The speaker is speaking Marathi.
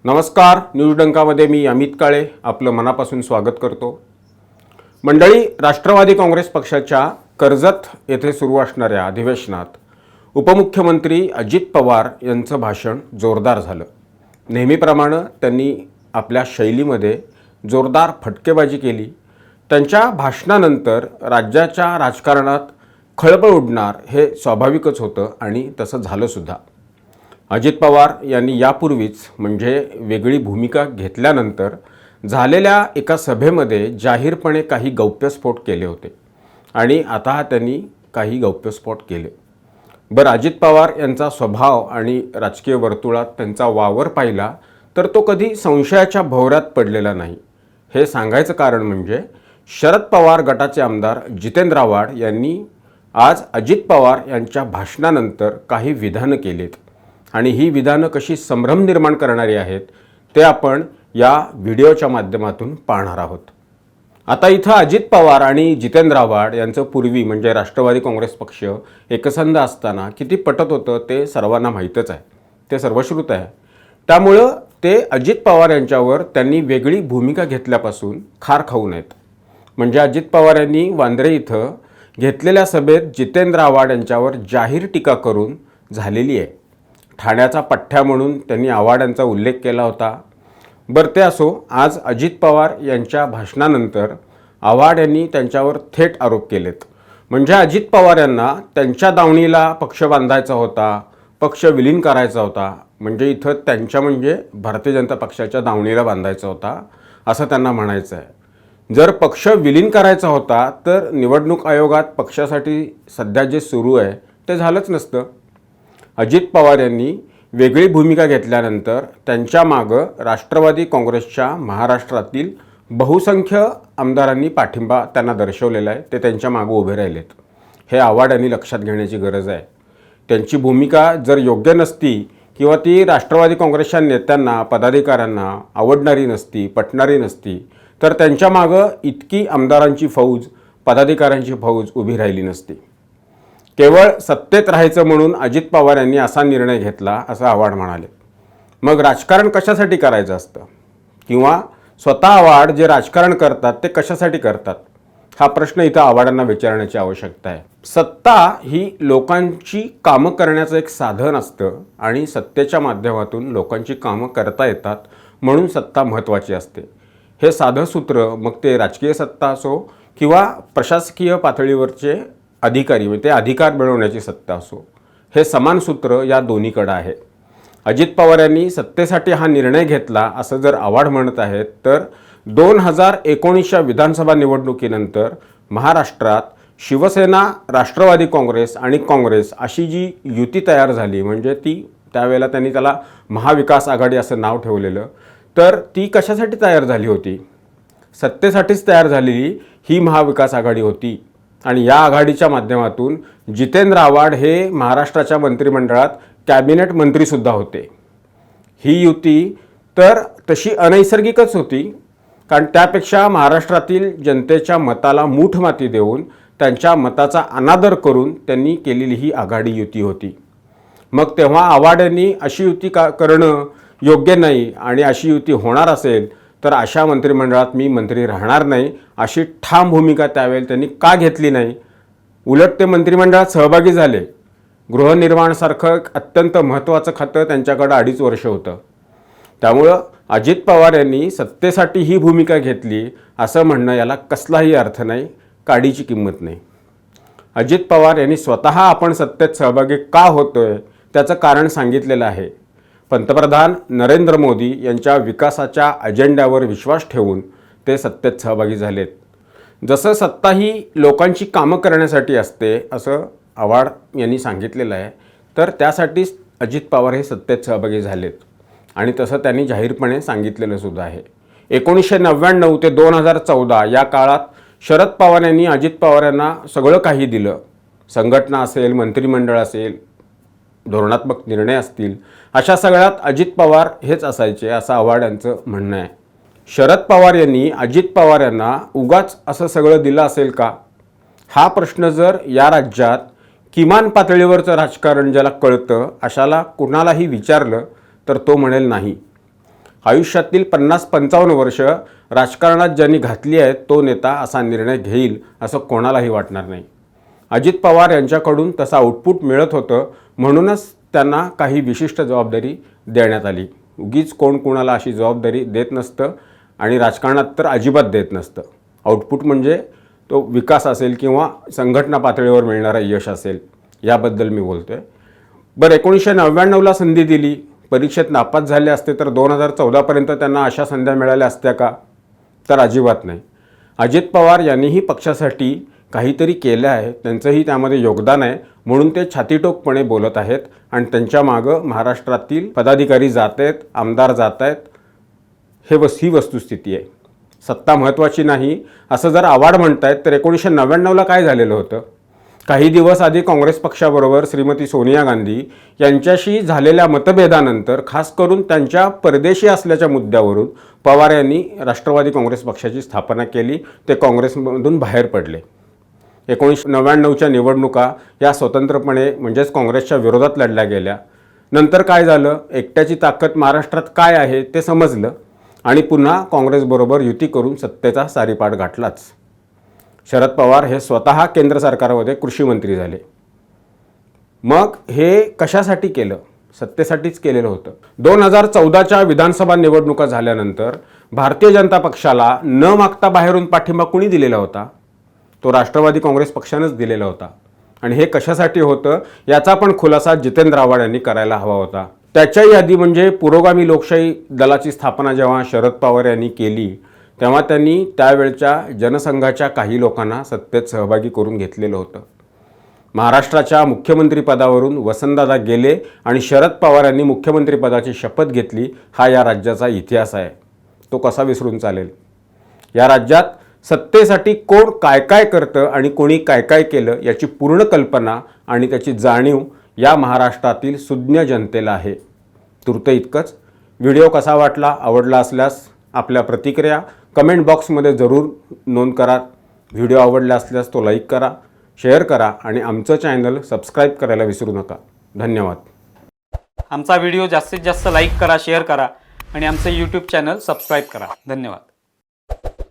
नमस्कार, न्यूज डंकामध्ये मी अमित काळे आपलं मनापासून स्वागत करतो। मंडळी, राष्ट्रवादी काँग्रेस पक्षाच्या कर्जत येथे सुरू असणाऱ्या अधिवेशनात उपमुख्यमंत्री अजित पवार यांचं भाषण जोरदार झालं। नेहमीप्रमाणे त्यांनी आपल्या शैलीमध्ये जोरदार फटकेबाजी केली। त्यांच्या भाषणानंतर राज्याच्या राजकारणात खळबळ उडणार हे स्वाभाविकच होतं आणि तसं झालं सुद्धा। अजित पवार यांनी यापूर्वीच म्हणजे वेगळी भूमिका घेतल्यानंतर झालेल्या एका सभेमध्ये जाहीरपणे काही गौप्यस्फोट केले होते आणि आता त्यांनी काही गौप्यस्फोट केले। बरं, अजित पवार यांचा स्वभाव आणि राजकीय वर्तुळात त्यांचा वावर पाहिला तर तो कधी संशयाच्या भोवऱ्यात पडलेला नाही। हे सांगायचं कारण म्हणजे शरद पवार गटाचे आमदार जितेंद्र आव्हाड यांनी आज अजित पवार यांच्या भाषणानंतर काही विधानं केलीत आणि ही विधानं कशी संभ्रम निर्माण करणारी आहेत ते आपण या व्हिडिओच्या माध्यमातून पाहणार आहोत। आता इथं अजित पवार आणि जितेंद्र आव्हाड यांचं पूर्वी म्हणजे राष्ट्रवादी काँग्रेस पक्ष एकसंध असताना किती पटत होतं ते सर्वांना माहीतच आहे, ते सर्वश्रुत आहे। त्यामुळं ते अजित पवार यांच्यावर त्यांनी वेगळी भूमिका घेतल्यापासून खार खाऊ नयेत। म्हणजे अजित पवार यांनी वांद्रे इथं घेतलेल्या सभेत जितेंद्र आव्हाड यांच्यावर जाहीर टीका करून झालेली आहे। ठाण्याचा पठ्ठ्या म्हणून त्यांनी आव्हाड यांचा उल्लेख केला होता। बरं, ते असो, आज अजित पवार यांच्या भाषणानंतर आव्हाड यांनी त्यांच्यावर थेट आरोप केलेत। म्हणजे अजित पवार यांना त्यांच्या दावणीला पक्ष बांधायचा होता, पक्ष विलीन करायचा होता। म्हणजे इथं त्यांच्या म्हणजे भारतीय जनता पक्षाच्या दावणीला बांधायचा होता असं त्यांना म्हणायचं आहे। जर पक्ष विलीन करायचा होता तर निवडणूक आयोगात पक्षासाठी सध्या जे सुरू आहे ते झालंच नसतं। अजित पवार यांनी वेगळी भूमिका घेतल्यानंतर त्यांच्या मागं राष्ट्रवादी काँग्रेसच्या महाराष्ट्रातील बहुसंख्य आमदारांनी पाठिंबा त्यांना दर्शवलेला आहे, ते त्यांच्या मागं उभे राहिलेत। हे आव्हाड यांनी लक्षात घेण्याची गरज आहे। त्यांची भूमिका जर योग्य नसती किंवा ती राष्ट्रवादी काँग्रेसच्या नेत्यांना पदाधिकाऱ्यांना आवडणारी नसती, पटणारी नसती तर त्यांच्या मागं इतकी आमदारांची फौज, पदाधिकाऱ्यांची फौज उभी राहिली नसती। केवळ सत्तेत राहायचं म्हणून अजित पवार यांनी असा निर्णय घेतला असं आव्हाड म्हणाले। मग राजकारण कशासाठी करायचं असतं किंवा स्वतः आव्हाड जे राजकारण करतात ते कशासाठी करतात हा प्रश्न इथं आव्हाडांना विचारण्याची आवश्यकता आहे। सत्ता ही लोकांची कामं करण्याचं एक साधन असतं आणि सत्तेच्या माध्यमातून लोकांची कामं करता येतात म्हणून सत्ता महत्त्वाची असते। हे साधं सूत्र मग ते राजकीय सत्ता असो किंवा प्रशासकीय पातळीवरचे अधिकारी म्हणजे ते अधिकार मिळवण्याची सत्ता असो, हे समान सूत्र या दोन्हीकडे आहे। अजित पवार यांनी सत्तेसाठी हा निर्णय घेतला असं जर आव्हाड म्हणत आहेत तर 2019च्या विधानसभा निवडणुकीनंतर महाराष्ट्रात शिवसेना, राष्ट्रवादी काँग्रेस आणि काँग्रेस अशी जी युती तयार झाली म्हणजे ती त्यावेळेला त्यांनी त्याला महाविकास आघाडी असं नाव ठेवलेलं, तर ती कशासाठी तयार झाली होती? सत्तेसाठीच तयार झालेली ही महाविकास आघाडी होती आणि या आघाडीच्या माध्यमातून जितेंद्र आव्हाड हे महाराष्ट्राच्या मंत्रिमंडळात कॅबिनेट मंत्रीसुद्धा होते। ही युती तर तशी अनैसर्गिकच होती, कारण त्यापेक्षा महाराष्ट्रातील जनतेच्या मताला मूठ माती देऊन त्यांच्या मताचा अनादर करून त्यांनी केलेली ही आघाडी युती होती। मग तेव्हा आव्हाड यांनी अशी युती करणं योग्य नाही आणि अशी युती होणार असेल तर अशा मंत्रिमंडळात मी मंत्री राहणार नाही अशी ठाम भूमिका त्यावेळेला त्यांनी का घेतली नाही? उलट ते मंत्रिमंडळात सहभागी झाले। गृहनिर्माणासारखं अत्यंत महत्त्वाचं खातं त्यांच्याकडं 2.5 वर्ष होतं। त्यामुळं अजित पवार यांनी सत्तेसाठी ही भूमिका घेतली असं म्हणणं याला कसलाही अर्थ नाही, काडीची किंमत नाही। अजित पवार यांनी स्वतः आपण सत्तेत सहभागी का होतोय त्याचं कारण सांगितलेलं आहे। पंतप्रधान नरेंद्र मोदी यांच्या विकासाच्या अजेंड्यावर विश्वास ठेवून ते सत्तेत सहभागी झालेत। जसं सत्ता ही लोकांची कामं करण्यासाठी असते असं आव्हाड यांनी सांगितलेलं आहे, तर त्यासाठीच अजित पवार हे सत्तेत सहभागी झालेत आणि तसं त्यांनी जाहीरपणे सांगितलेलं सुद्धा आहे। 1999 ते 2014 या काळात शरद पवार यांनी अजित पवार यांना सगळं काही दिलं। संघटना असेल, मंत्रिमंडळ असेल, धोरणात्मक निर्णय असतील, अशा सगळ्यात अजित पवार हेच असायचे असं आव्हाड यांचं म्हणणं आहे। शरद पवार यांनी अजित पवार यांना उगाच असं सगळं दिलं असेल का? हा प्रश्न जर या राज्यात किमान पातळीवरचं राजकारण ज्याला कळतं अशाला कुणालाही विचारलं तर तो म्हणेल नाही। आयुष्यातील 50-55 वर्ष राजकारणात ज्यांनी घातली आहेत तो नेता असा निर्णय घेईल असं कोणालाही वाटणार नाही. अजित पवार यांच्याकडून तसा आउटपुट मिळत होतं, म्हणूनच त्यांना काही विशिष्ट जबाबदारी देण्यात आली. उगीच कोण कोणाला अशी जबाबदारी देत नसतं आणि राजकारणात तर अजिबात देत नसतं. आउटपुट म्हणजे तो विकास असेल किंवा संघटना पातळीवर मिळणारं यश असेल, याबद्दल मी बोलतो आहे. बरं, 1999ला संधी दिली, परीक्षेत नापास झाले असते तर 2014पर्यंत त्यांना अशा संध्या मिळाल्या असत्या का? तर अजिबात नाही. अजित पवार यांनीही पक्षासाठी काहीतरी केलं आहे, त्यांचंही त्यामध्ये योगदान आहे, म्हणून ते छातीटोकपणे बोलत आहेत आणि त्यांच्या मागं महाराष्ट्रातील पदाधिकारी जात आहेत, आमदार जात आहेत. ही वस्तुस्थिती आहे. सत्ता महत्त्वाची नाही असं जर आवाड म्हणतायत तर 1999ला काय झालेलं होतं? काही दिवस आधी काँग्रेस पक्षाबरोबर श्रीमती सोनिया गांधी यांच्याशी झालेल्या मतभेदानंतर, खास करून त्यांच्या परदेशी असल्याच्या मुद्द्यावरून पवार यांनी राष्ट्रवादी काँग्रेस पक्षाची स्थापना केली. ते काँग्रेसमधून बाहेर पडले. 1999च्या निवडणुका या स्वतंत्रपणे म्हणजेच काँग्रेसच्या विरोधात लढल्या गेल्या. नंतर काय झालं? एकट्याची ताकद महाराष्ट्रात काय आहे ते समजलं आणि पुन्हा काँग्रेसबरोबर युती करून सत्तेचा सारीपाट गाठलाच. शरद पवार हे स्वतः केंद्र सरकारमध्ये कृषी मंत्री झाले. मग हे कशासाठी केलं? सत्तेसाठीच केलेलं होतं. 2014च्या विधानसभा निवडणुका झाल्यानंतर भारतीय जनता पक्षाला न मागता बाहेरून पाठिंबा कुणी दिलेला होता? तो राष्ट्रवादी काँग्रेस पक्षानंच दिलेला होता. आणि हे कशासाठी होतं याचा पण खुलासा जितेंद्र आव्हाड यांनी करायला हवा होता. त्याच्याही आधी म्हणजे पुरोगामी लोकशाही दलाची स्थापना जेव्हा शरद पवार यांनी केली तेव्हा त्यांनी त्यावेळच्या जनसंघाच्या काही लोकांना सत्तेत सहभागी करून घेतलेलं होतं. महाराष्ट्राच्या मुख्यमंत्रीपदावरून वसंतदादा गेले आणि शरद पवार यांनी मुख्यमंत्रीपदाची शपथ घेतली. हा या राज्याचा इतिहास आहे. तो कसा विसरून चालेल? या राज्यात सत्तेसाठी कोण काय काय करतं आणि कोणी काय काय केलं याची पूर्ण कल्पना आणि त्याची जाणीव या महाराष्ट्रातील सुज्ञ जनतेला आहे. तूर्त इतकंच. व्हिडिओ कसा वाटला? आवडला असल्यास आपल्या प्रतिक्रिया कमेंट बॉक्समध्ये जरूर नोंद करा. व्हिडिओ आवडला असल्यास तो लाईक करा, शेअर करा आणि आमचं चॅनल सबस्क्राईब करायला विसरू नका. धन्यवाद. आमचा व्हिडिओ जास्तीत जास्त लाईक करा, शेअर करा आणि आमचं यूट्यूब चॅनल सबस्क्राईब करा. धन्यवाद.